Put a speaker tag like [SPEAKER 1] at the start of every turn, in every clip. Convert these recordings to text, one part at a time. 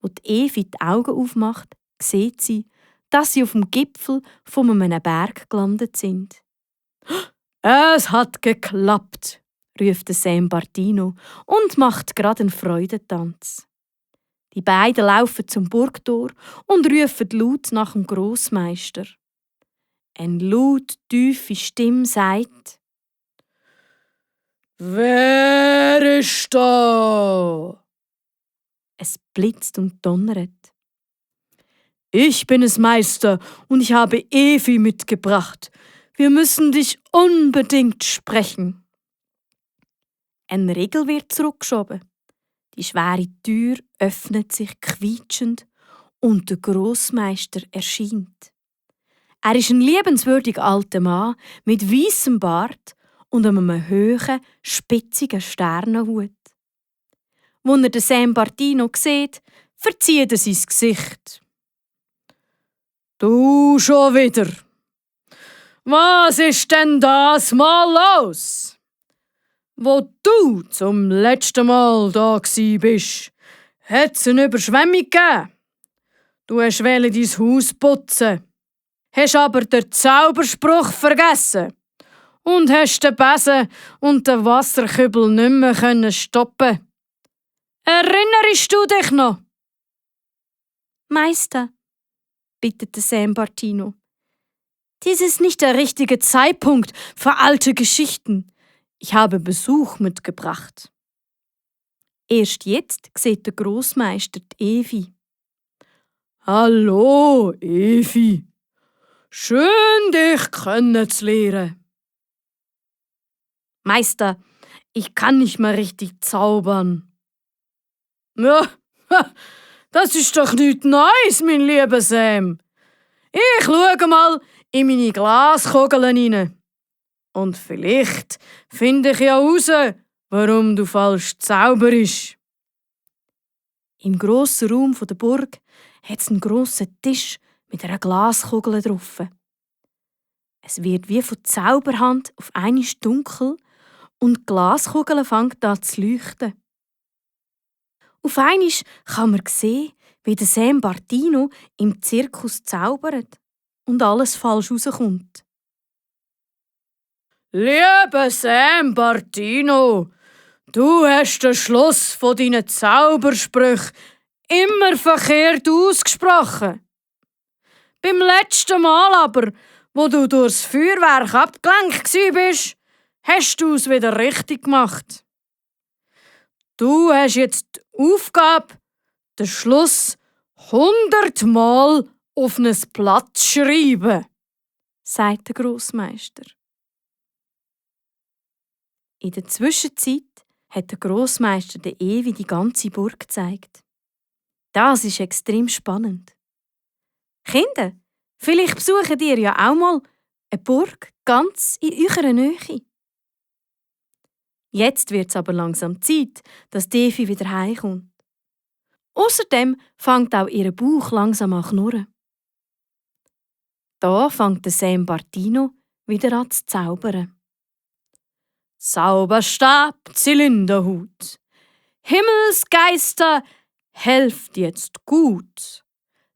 [SPEAKER 1] Als Evi die Augen aufmacht, sieht sie, dass sie auf dem Gipfel von einem Berg gelandet sind. «Es hat geklappt!» ruft Sam Bartino und macht gerade einen Freudentanz. Die beiden laufen zum Burgtor und rufen laut nach dem Grossmeister. Eine laut, tiefe Stimme sagt: «Wer ist da?» Es blitzt und donnert. «Ich bin es, Meister, und ich habe Evi mitgebracht. Wir müssen dich unbedingt sprechen.» Ein Riegel wird zurückgeschoben. Die schwere Tür öffnet sich quietschend und der Grossmeister erscheint. Er ist ein liebenswürdiger alter Mann mit weissem Bart und einem hohen, spitzigen Sternenhut. Als er den Sam Bartino sieht, verzieht er sein Gesicht. «Du schon wieder! Was ist denn das mal los? Wo du zum letzten Mal da bist, hat es eine Überschwemmung gegeben. Du hast dein Haus putzen, hast aber den Zauberspruch vergessen und hast den Besen und den Wasserkübel nicht mehr stoppen. Erinnerst du dich noch?» «Meister», bittet Sam Bartino, «dies ist nicht der richtige Zeitpunkt für alte Geschichten. Ich habe Besuch mitgebracht.» Erst jetzt sieht der Grossmeister die Evi. «Hallo, Evi. Schön, dich kennenzulernen.» «Meister, ich kann nicht mehr richtig zaubern.» «Ja, das ist doch nichts Neues, mein lieber Sam. Ich schaue mal in meine Glaskugeln hinein. Und vielleicht finde ich ja raus, warum du falsch zauberst.» Im grossen Raum der Burg hat es einen grossen Tisch mit einer Glaskugel drauf. Es wird wie von Zauberhand auf einmal dunkel und die Glaskugel fängt an zu leuchten. Auf einmal kann man sehen, wie der Sam Bartino im Zirkus zaubert und alles falsch rauskommt. «Lieber Sam Bartino, du hast den Schluss von deinen Zaubersprüchen immer verkehrt ausgesprochen. Beim letzten Mal aber, wo du durchs Feuerwerk abgelenkt bist, hast du es wieder richtig gemacht. Du hast jetzt die Aufgabe, den Schluss 100-mal auf ein Blatt zu schreiben», sagt der Grossmeister. In der Zwischenzeit hat der Grossmeister der Evi die ganze Burg gezeigt. Das ist extrem spannend. Kinder, vielleicht besucht ihr ja auch mal eine Burg ganz in eurer Nähe. Jetzt wird es aber langsam Zeit, dass die Evi wieder heimkommt. Außerdem fängt auch ihr Bauch langsam an zu knurren. Da fängt der Sam Bartino wieder an zu zaubern. «Zauberstab, Zylinderhut, Himmelsgeister, helft jetzt gut.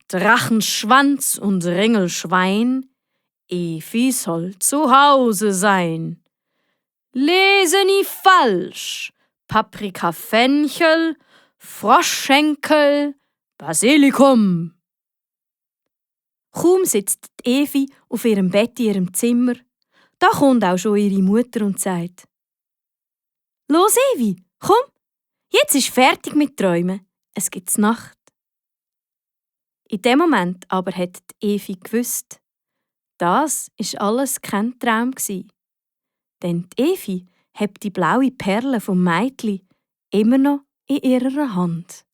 [SPEAKER 1] Drachenschwanz und Ringelschwein, Evi soll zu Hause sein. Lese nie falsch, Paprika, Fenchel, Froschschenkel, Basilikum.» Kaum sitzt Evi auf ihrem Bett in ihrem Zimmer, da kommt auch schon ihre Mutter und sagt: «Los, Evi, komm, jetzt ist fertig mit Träumen. Es gibt Nacht.» In dem Moment aber hat die Evi gewusst, das ist alles kein Traum gsi. Denn die Evi hat die blaue Perle vom Mädchen immer noch in ihrer Hand.